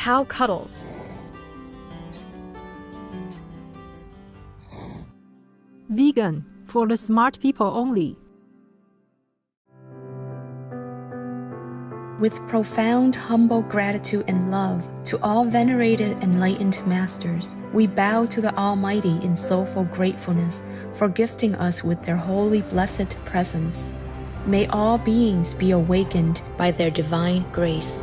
cow cuddles. Vegan, for the smart people only. With profound, humble gratitude and love to all venerated enlightened masters, we bow to the Almighty in soulful gratefulness for gifting us with their holy blessed presence. May all beings be awakened by their divine grace.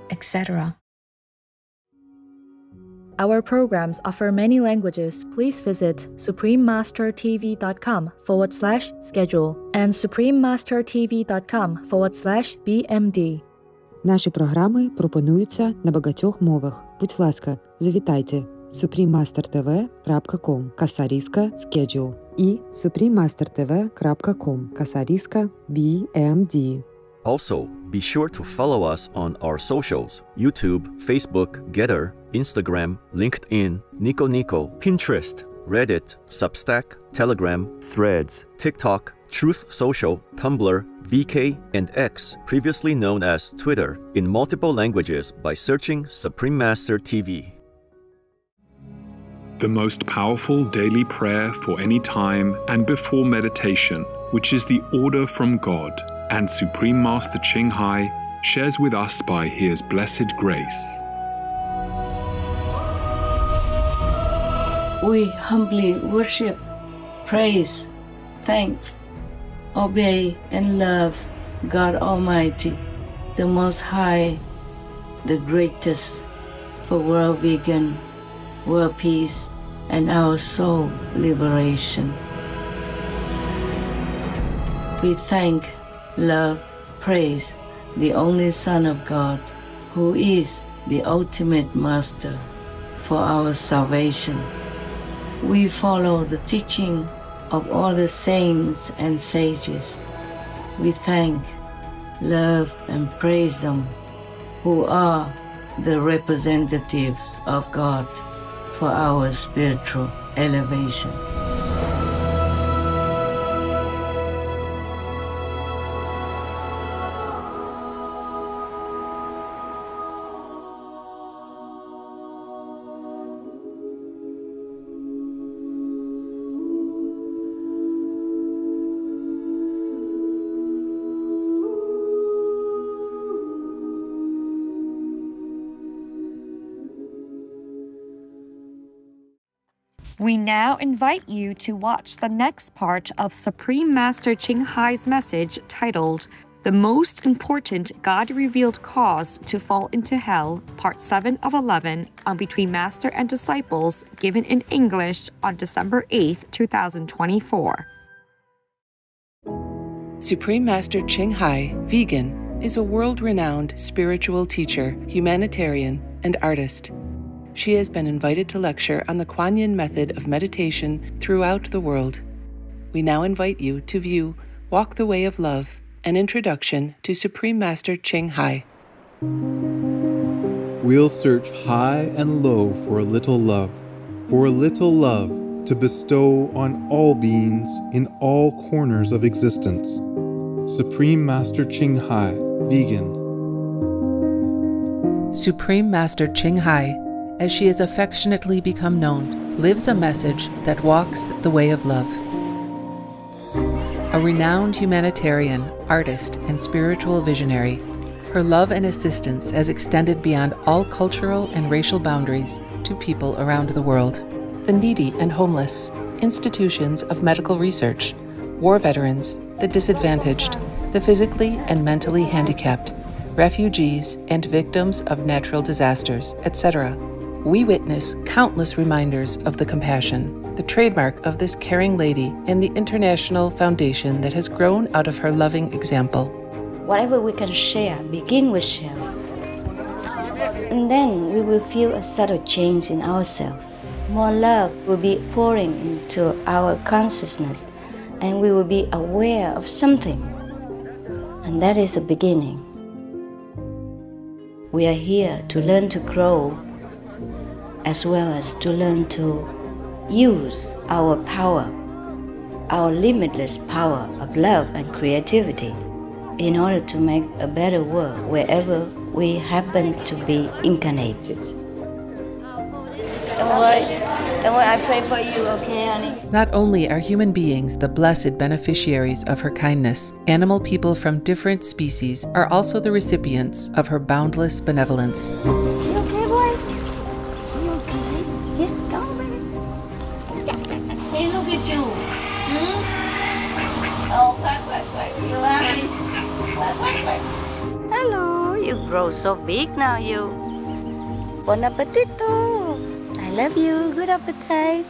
Etc. Our programs offer many languages. Please visit suprememastertv.com/schedule and suprememastertv.com/BMD. Наші програми пропонуються на багатьох мовах. Будь ласка, завітайте suprememastertv.com /schedule і suprememastertv.com /BMD. Also, be sure to follow us on our socials: YouTube, Facebook, Getter, Instagram, LinkedIn, Nico Nico, Pinterest, Reddit, Substack, Telegram, Threads, TikTok, Truth Social, Tumblr, VK, and X, previously known as Twitter, in multiple languages by searching Supreme Master TV. The most powerful daily prayer for any time and before meditation, which is the order from God, and Supreme Master Ching Hai shares with us by His blessed grace. We humbly worship, praise, thank, obey, and love God Almighty, the Most High, the greatest, for world vegan, world peace, and our soul liberation. We thank, love, praise the only Son of God, who is the ultimate Master for our salvation. We follow the teaching of all the saints and sages. We thank, love, and praise them who are the representatives of God for our spiritual elevation. We now invite you to watch the next part of Supreme Master Ching Hai's message titled The Most Important God-Revealed Cause to Fall into Hell, Part 7 of 11 on Between Master and Disciples, given in English on December 8, 2024. Supreme Master Ching Hai, vegan, is a world-renowned spiritual teacher, humanitarian, and artist. She has been invited to lecture on the Kuan Yin method of meditation throughout the world. We now invite you to view Walk the Way of Love, an introduction to Supreme Master Ching Hai. We'll search high and low for a little love to bestow on all beings in all corners of existence. Supreme Master Ching Hai, vegan. Supreme Master Ching Hai, as she has affectionately become known, lives a message that walks the way of love. A renowned humanitarian, artist, and spiritual visionary, her love and assistance has extended beyond all cultural and racial boundaries to people around the world. The needy and homeless, institutions of medical research, war veterans, the disadvantaged, the physically and mentally handicapped, refugees, and victims of natural disasters, etc. We witness countless reminders of the compassion, the trademark of this caring lady, and the international foundation that has grown out of her loving example. Whatever we can share, begin with sharing. And then we will feel a subtle change in ourselves. More love will be pouring into our consciousness, and we will be aware of something. And that is a beginning. We are here to learn to grow, as well as to learn to use our power, our limitless power of love and creativity, in order to make a better world wherever we happen to be incarnated. Don't worry, I pray for you, okay, honey? Not only are human beings the blessed beneficiaries of her kindness, animal people from different species are also the recipients of her boundless benevolence. You okay, boy? You okay? Yeah, go, baby. Hey, look at you. Oh, quack. You happy? Quack. Hello, you grow so big now, you. Bon appetito. I love you. Good appetite.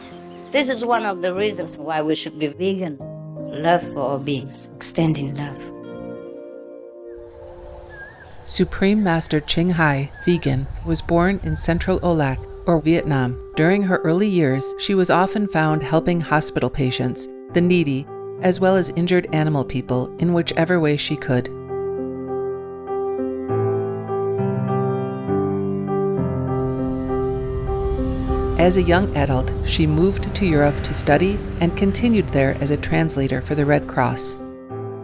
This is one of the reasons why we should be vegan. Love for all beings, extending love. Supreme Master Ching Hai, vegan, was born in Central Olac, or Vietnam. During her early years, she was often found helping hospital patients, the needy, as well as injured animal people in whichever way she could. As a young adult, she moved to Europe to study and continued there as a translator for the Red Cross.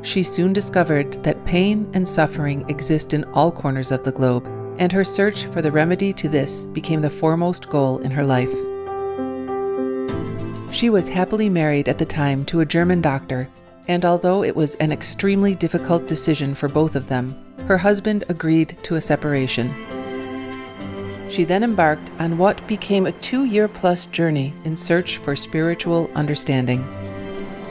She soon discovered that pain and suffering exist in all corners of the globe, and her search for the remedy to this became the foremost goal in her life. She was happily married at the time to a German doctor, and although it was an extremely difficult decision for both of them, her husband agreed to a separation. She then embarked on what became a 2-year-plus journey in search for spiritual understanding.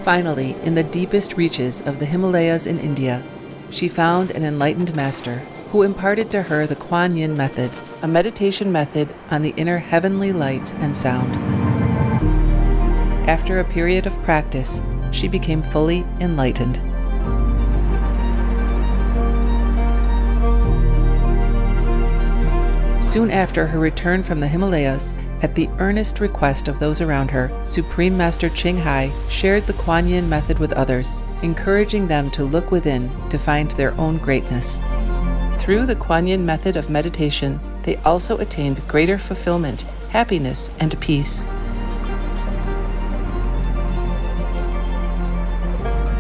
Finally, in the deepest reaches of the Himalayas in India, she found an enlightened master who imparted to her the Kuan Yin method, a meditation method on the inner heavenly light and sound. After a period of practice, she became fully enlightened. Soon after her return from the Himalayas, at the earnest request of those around her, Supreme Master Ching Hai shared the Kuan Yin method with others, encouraging them to look within to find their own greatness. Through the Kuan Yin method of meditation, they also attained greater fulfillment, happiness, and peace.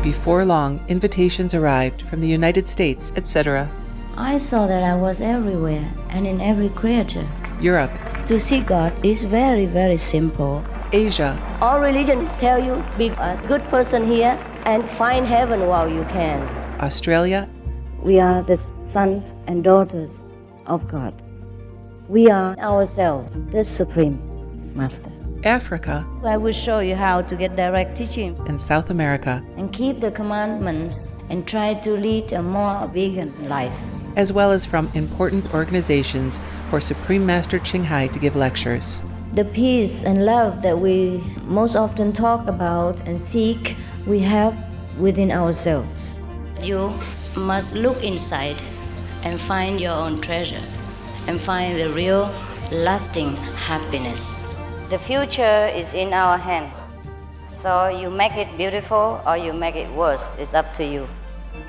Before long, invitations arrived from the United States, etc., I saw that I was everywhere and in every creature. Europe, To see God is very, very simple. Asia, All religions tell you be a good person here and find heaven while you can. Australia, We are the sons and daughters of God. We are ourselves, the Supreme Master. Africa, I will show you how to get direct teaching and South America, and keep the commandments and try to lead a more vegan life. as well as from important organizations for Supreme Master Ching Hai to give lectures. The peace and love that we most often talk about and seek, we have within ourselves. You must look inside and find your own treasure and find the real, lasting happiness. The future is in our hands. So you make it beautiful or you make it worse. It's up to you.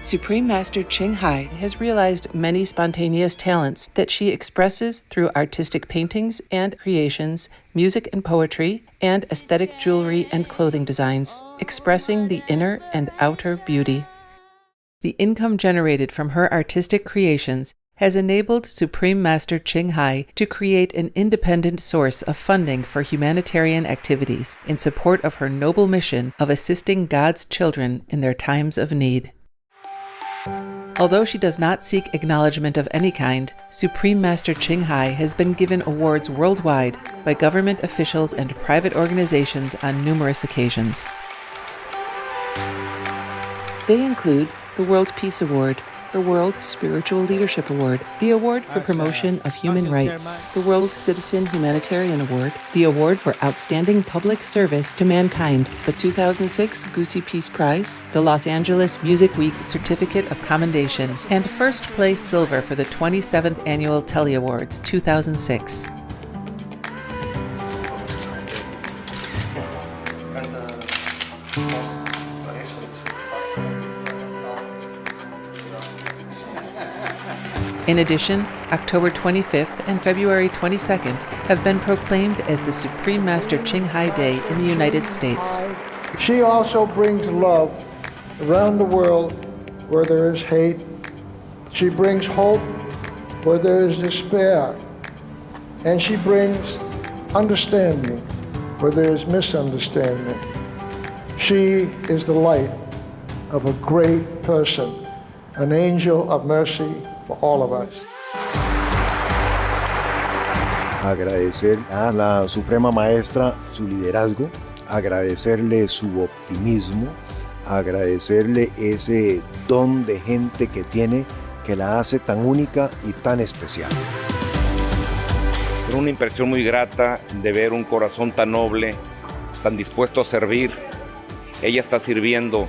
Supreme Master Ching Hai has realized many spontaneous talents that she expresses through artistic paintings and creations, music and poetry, and aesthetic jewelry and clothing designs, expressing the inner and outer beauty. The income generated from her artistic creations has enabled Supreme Master Ching Hai to create an independent source of funding for humanitarian activities in support of her noble mission of assisting God's children in their times of need. Although she does not seek acknowledgement of any kind, Supreme Master Ching Hai has been given awards worldwide by government officials and private organizations on numerous occasions. They include the World Peace Award, the World Spiritual Leadership Award, the Award for Promotion of Human Rights, the World Citizen Humanitarian Award, the Award for Outstanding Public Service to Mankind, the 2006 Goosey Peace Prize, the Los Angeles Music Week Certificate of Commendation, and first place silver for the 27th Annual Telly Awards 2006. In addition, October 25th and February 22nd have been proclaimed as the Supreme Master Ching Hai Day in the United States. She also brings love around the world where there is hate. She brings hope where there is despair. And she brings understanding where there is misunderstanding. She is the light of a great person, an angel of mercy for all of us. Agradecer a la Suprema Maestra su liderazgo, agradecerle su optimismo, agradecerle ese don de gente que tiene que la hace tan única y tan especial. Una impresión muy grata de ver un corazón tan noble, tan dispuesto a servir. Ella está sirviendo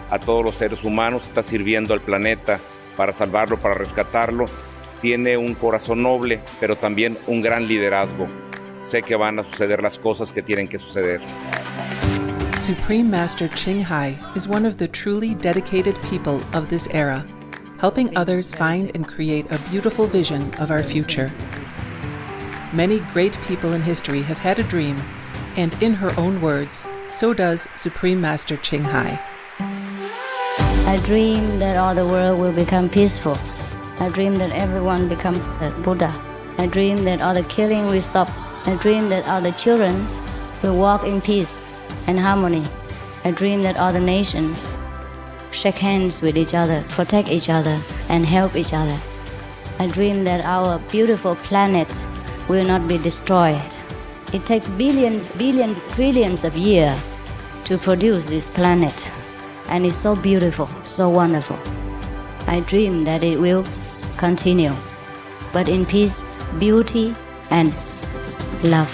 a todos los seres humanos, está sirviendo al planeta para salvarlo, para rescatarlo. Tiene un corazón noble, pero también un gran liderazgo. Sé que van a suceder las cosas que tienen que suceder. Supreme Master Ching Hai is one of the truly dedicated people of this era, helping others find and create a beautiful vision of our future. Many great people in history have had a dream, and in her own words, so does Supreme Master Ching Hai. I dream that all the world will become peaceful. I dream that everyone becomes the Buddha. I dream that all the killing will stop. I dream that all the children will walk in peace and harmony. I dream that all the nations shake hands with each other, protect each other, and help each other. I dream that our beautiful planet will not be destroyed. It takes billions, trillions of years to produce this planet. And it's so beautiful, so wonderful. I dream that it will continue, but in peace, beauty, and love.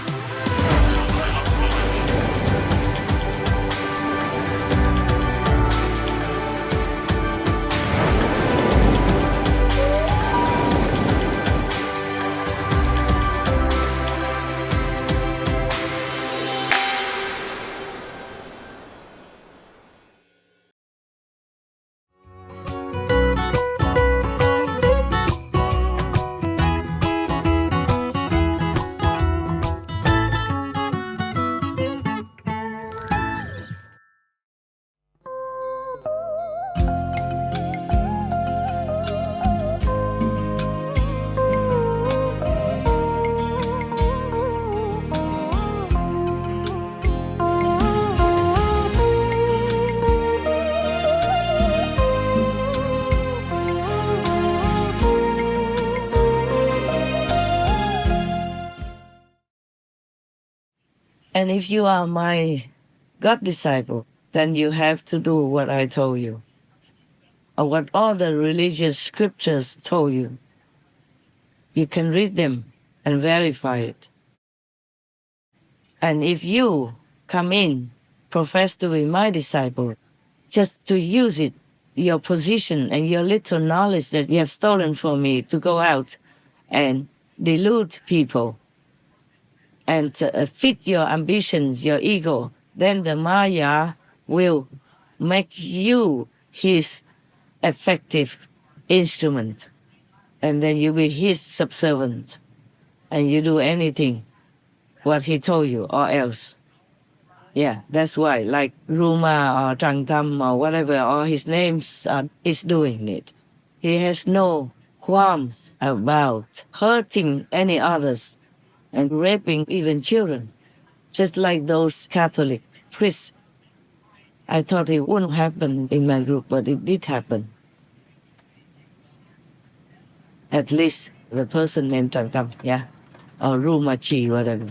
And if you are my God disciple, then you have to do what I told you, or what all the religious scriptures told you. You can read them and verify it. And if you come in, profess to be my disciple, just to use it, your position and your little knowledge that you have stolen from me to go out and delude people, and fit your ambitions, your ego, then the Maya will make you his effective instrument. And then you be his subservient. And you do anything what he told you or else. Yeah, that's why, like Ruma or Trangtam or whatever, all his names is doing it. He has no qualms about hurting any others and raping even children, just like those Catholic priests. I thought it wouldn't happen in my group, but it did happen. At least the person named Tam, yeah, or Rumachi, whatever.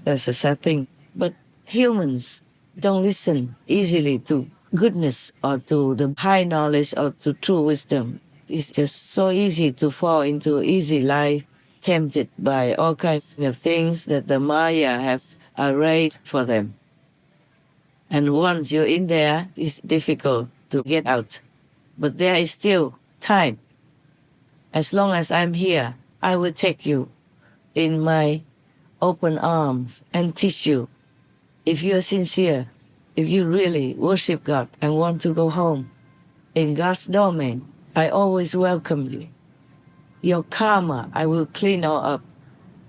That's a sad thing. But humans don't listen easily to goodness or to the high knowledge or to true wisdom. It's just so easy to fall into easy life, tempted by all kinds of things that the Maya has arrayed for them. And once you're in there, it's difficult to get out. But there is still time. As long as I'm here, I will take you in my open arms and teach you. If you're sincere, if you really worship God and want to go home in God's domain, I always welcome you. Your karma, I will clean all up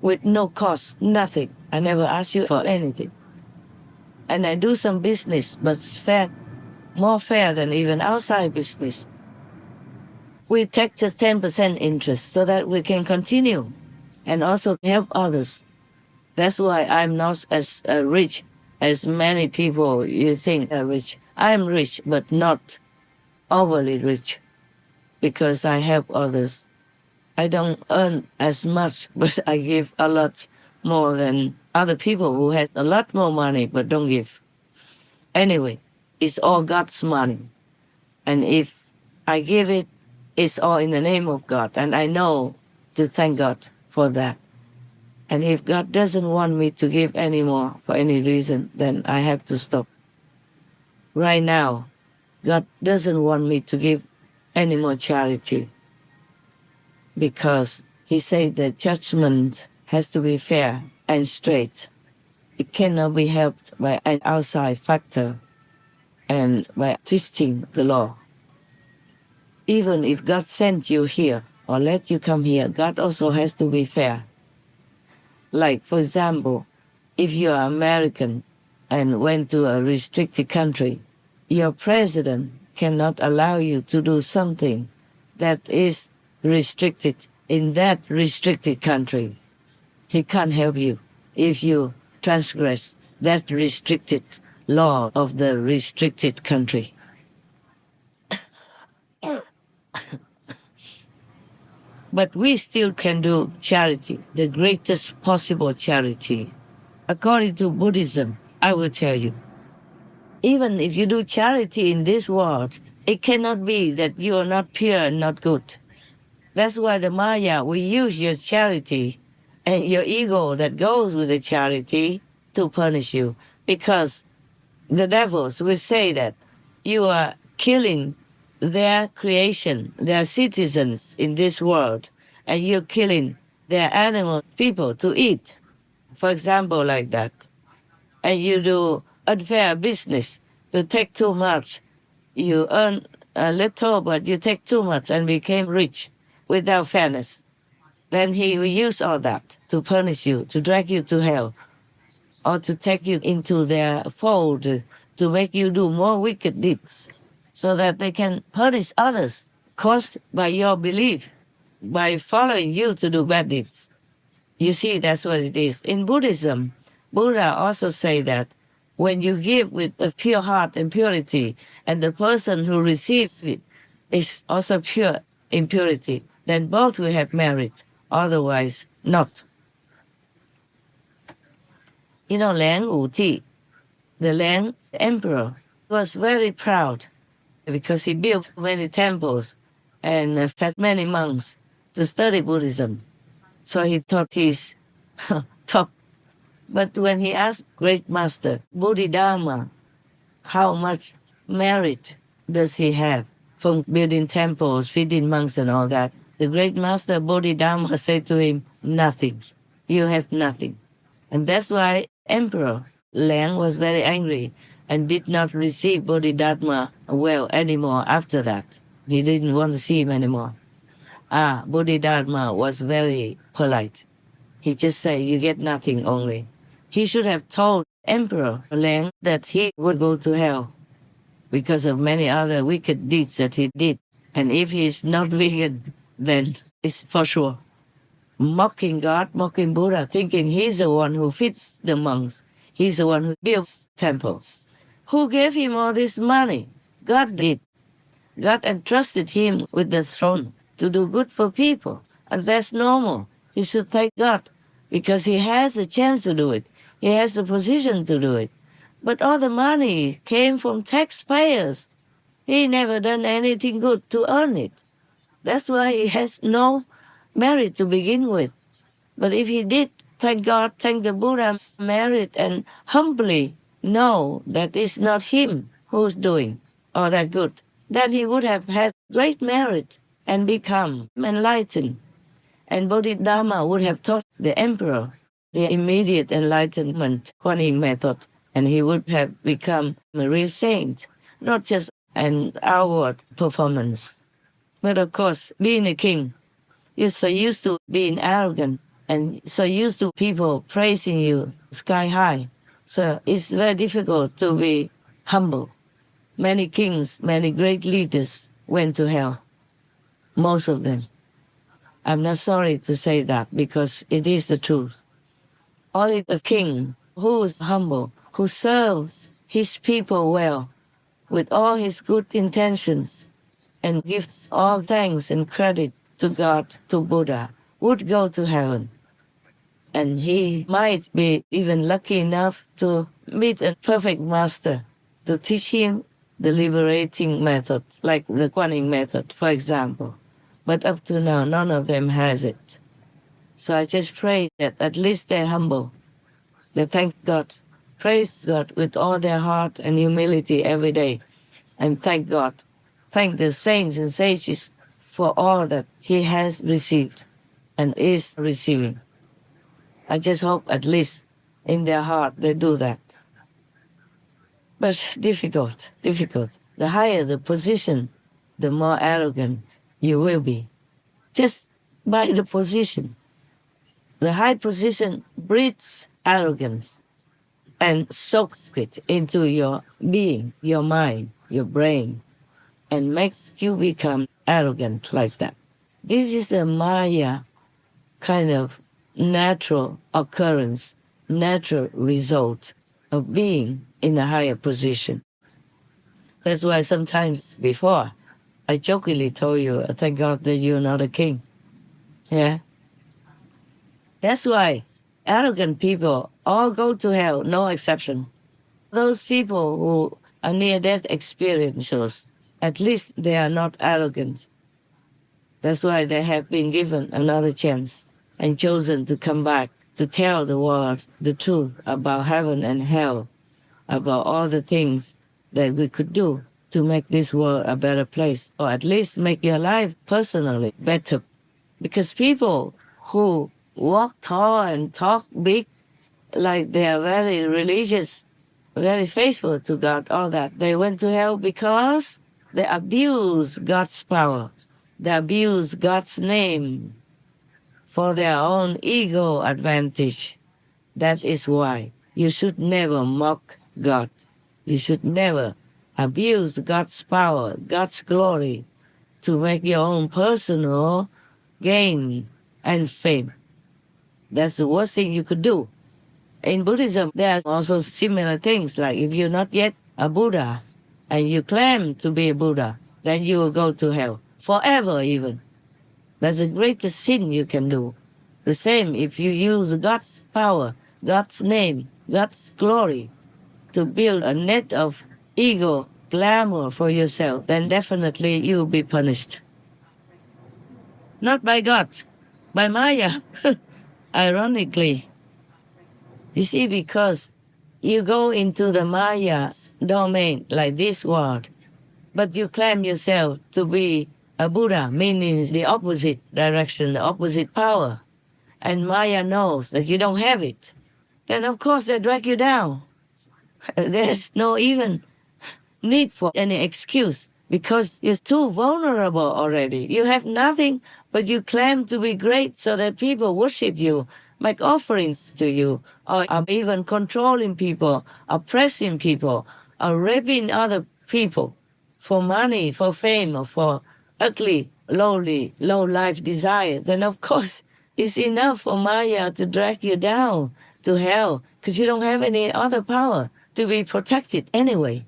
with no cost, nothing. I never ask you for anything. And I do some business, but it's fair, more fair than even outside business. We take just 10% interest so that we can continue and also help others. That's why I'm not as rich as many people you think are rich. I am rich, but not overly rich, because I help others. I don't earn as much, but I give a lot more than other people who have a lot more money but don't give. Anyway, it's all God's money. And if I give it, it's all in the name of God. And I know to thank God for that. And if God doesn't want me to give anymore for any reason, then I have to stop. Right now, God doesn't want me to give any more charity, because He said that judgment has to be fair and straight. It cannot be helped by an outside factor and by twisting the law. Even if God sent you here or let you come here, God also has to be fair. Like, for example, if you are American and went to a restricted country, your president cannot allow you to do something that is restricted in that restricted country. He can't help you if you transgress that restricted law of the restricted country. But we still can do charity, the greatest possible charity. According to Buddhism, I will tell you, even if you do charity in this world, it cannot be that you are not pure and not good. That's why the Maya will use your charity and your ego that goes with the charity to punish you, because the devils will say that you are killing their creation, their citizens in this world, and you're killing their animal people to eat, for example, like that. And you do unfair business, you take too much, you earn a little, but you take too much and became rich without fairness. Then he will use all that to punish you, to drag you to hell, or to take you into their fold, to make you do more wicked deeds, so that they can punish others caused by your belief, by following you to do bad deeds. You see, that's what it is. In Buddhism, Buddha also say that when you give with a pure heart and purity, and the person who receives it is also pure in purity, then both will have merit, otherwise not. You know, Liang Wuti, the Liang emperor, was very proud because he built many temples and fed many monks to study Buddhism. So he thought he's top. But when he asked Great Master Bodhidharma, how much merit does he have from building temples, feeding monks and all that, the Great Master Bodhidharma said to him, nothing. You have nothing. And that's why Emperor Liang was very angry and did not receive Bodhidharma well anymore after that. He didn't want to see him anymore. Bodhidharma was very polite. He just said, you get nothing only. He should have told Emperor Liang that he would go to hell because of many other wicked deeds that he did. And if he's not vegan, then it's for sure. Mocking God, mocking Buddha, thinking he's the one who feeds the monks. He's the one who builds temples. Who gave him all this money? God did. God entrusted him with the throne to do good for people. And that's normal. He should thank God because he has a chance to do it. He has the position to do it. But all the money came from taxpayers. He never done anything good to earn it. That's why he has no merit to begin with. But if he did, thank God, thank the Buddha's merit, and humbly know that it's not him who's doing all that good, then he would have had great merit and become enlightened. And Bodhidharma would have taught the emperor the immediate enlightenment Kuan method, and he would have become a real saint, not just an outward performance. But of course, being a king, you're so used to being arrogant and so used to people praising you sky high. So it's very difficult to be humble. Many kings, many great leaders went to hell. Most of them. I'm not sorry to say that because it is the truth. Only the king who is humble, who serves his people well, with all his good intentions, and gives all thanks and credit to God, to Buddha, would go to heaven. And he might be even lucky enough to meet a perfect master, to teach him the liberating method, like the Kuan Yin method, for example. But up to now, none of them has it. So I just pray that at least they're humble. They thank God, praise God with all their heart and humility every day. And thank God, thank the saints and sages for all that he has received and is receiving. I just hope at least in their heart they do that. But difficult. The higher the position, the more arrogant you will be. Just by the position. The high position breeds arrogance and soaks it into your being, your mind, your brain, and makes you become arrogant like that. This is a Maya kind of natural occurrence, natural result of being in a higher position. That's why sometimes before, I jokingly told you, thank God that you're not a king. Yeah? That's why arrogant people all go to hell, no exception. Those people who are near-death experiences, at least they are not arrogant. That's why they have been given another chance and chosen to come back to tell the world the truth about heaven and hell, about all the things that we could do to make this world a better place, or at least make your life personally better. Because people who walk tall and talk big, like they are very religious, very faithful to God, all that, they went to hell because they abuse God's power. They abuse God's name for their own ego advantage. That is why you should never mock God. You should never abuse God's power, God's glory, to make your own personal gain and fame. That's the worst thing you could do. In Buddhism, there are also similar things, like if you're not yet a Buddha and you claim to be a Buddha, then you will go to hell, forever even. That's the greatest sin you can do. The same if you use God's power, God's name, God's glory to build a net of ego, glamour for yourself, then definitely you'll be punished. Not by God, by Maya, ironically. You see, because you go into the Maya's domain, like this world, but you claim yourself to be a Buddha, meaning the opposite direction, the opposite power, and Maya knows that you don't have it, then of course they drag you down. There's no even need for any excuse, because you're too vulnerable already. You have nothing, but you claim to be great so that people worship you, make offerings to you, or are even controlling people, oppressing people, or raping other people for money, for fame, or for ugly, lowly, low-life desire. Then of course it's enough for Maya to drag you down to hell, because you don't have any other power to be protected anyway.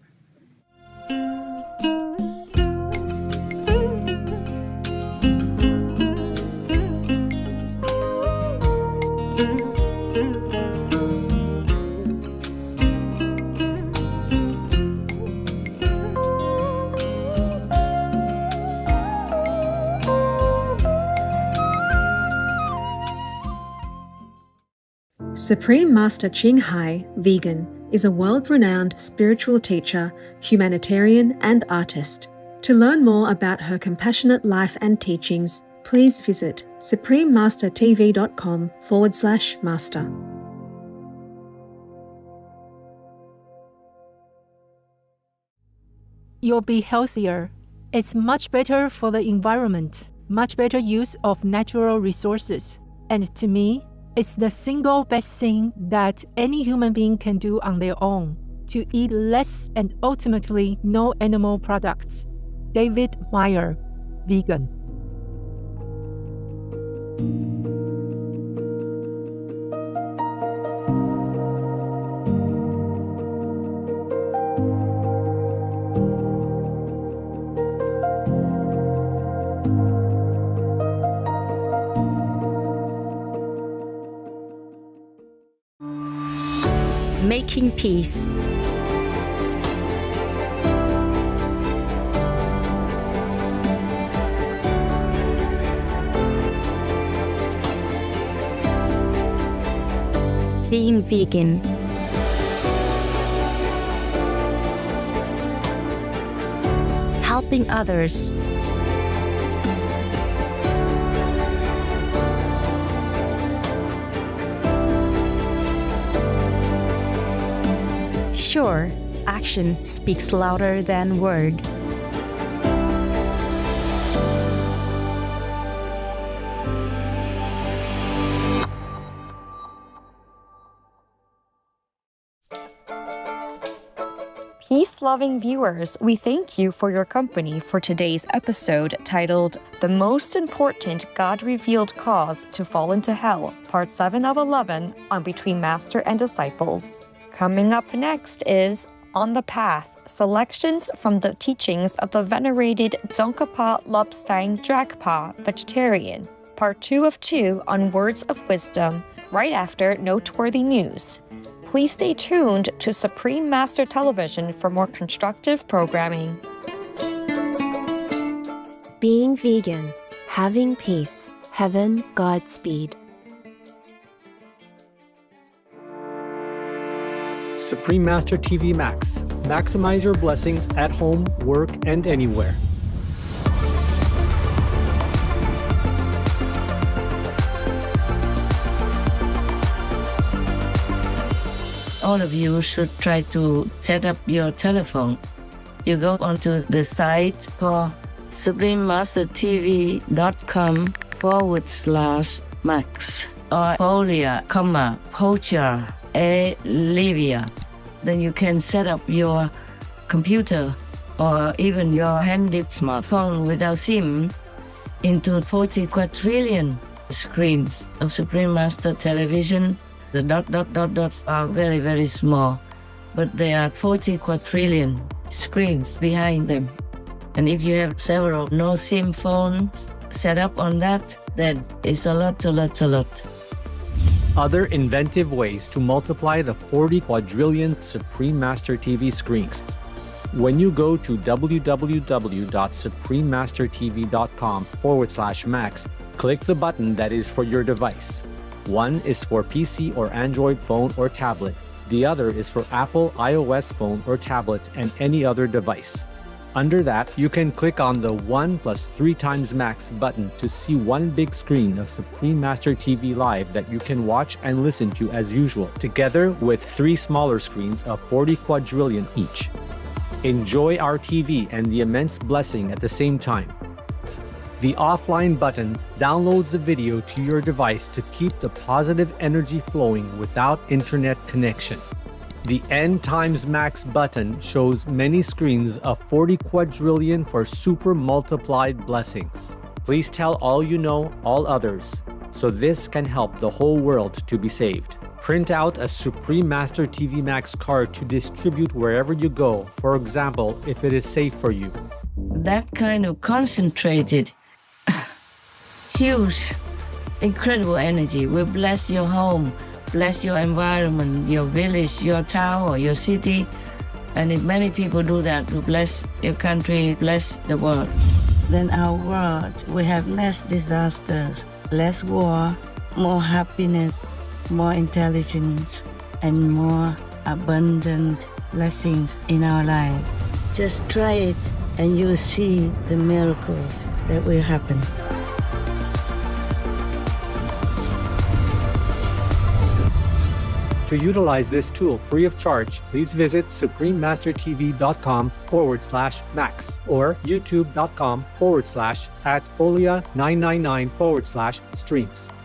Supreme Master Ching Hai, vegan, is a world-renowned spiritual teacher, humanitarian, and artist. To learn more about her compassionate life and teachings, please visit suprememastertv.com/master. You'll be healthier, It's much better for the environment, much better use of natural resources. And to me, it's the single best thing that any human being can do on their own, to eat less and ultimately no animal products. David Meyer, vegan. Making peace. Being vegan. Helping others. Sure, action speaks louder than word. Peace-loving viewers, we thank you for your company for today's episode titled The Most Important God-Revealed Cause to Fall into Hell, Part 7 of 11 on Between Master and Disciples. Coming up next is On the Path, selections from the teachings of the venerated Tsongkhapa Lobsang Drakpa vegetarian, Part 2 of 2 on Words of Wisdom, right after Noteworthy News. Please stay tuned to Supreme Master Television for more constructive programming. Being vegan. Having peace. Heaven, Godspeed. Supreme Master TV Max. Maximize your blessings at home, work, and anywhere. All of you should try to set up your telephone. You go onto the site called suprememastertv.com/max or folia, pocha, Livia. Then you can set up your computer or even your handy smartphone without SIM into 40 quadrillion screens of Supreme Master Television. The dots are very, very small, but there are 40 quadrillion screens behind them. And if you have several no-SIM phones set up on that, then it's a lot. Other inventive ways to multiply the 40 quadrillion Supreme Master TV screens. When you go to www.suprememastertv.com/max, click the button that is for your device. One is for PC or Android phone or tablet. The other is for Apple iOS phone or tablet and any other device. Under that, you can click on the 1+3 max button to see one big screen of Supreme Master TV Live that you can watch and listen to as usual, together with 3 smaller screens of 40 quadrillion each. Enjoy our TV and the immense blessing at the same time. The offline button downloads the video to your device to keep the positive energy flowing without internet connection. The N×Max button shows many screens of 40 quadrillion for super multiplied blessings. Please tell all you know, all others, so this can help the whole world to be saved. Print out a Supreme Master TV Max card to distribute wherever you go, for example, if it is safe for you. That kind of concentrated, huge, incredible energy will bless your home, bless your environment, your village, your town, or your city. And if many people do that, will bless your country, bless the world. Then our world will have less disasters, less war, more happiness, more intelligence, and more abundant blessings in our life. Just try it and you'll see the miracles that will happen. To utilize this tool free of charge, please visit suprememastertv.com/max or youtube.com/@folia999/streams.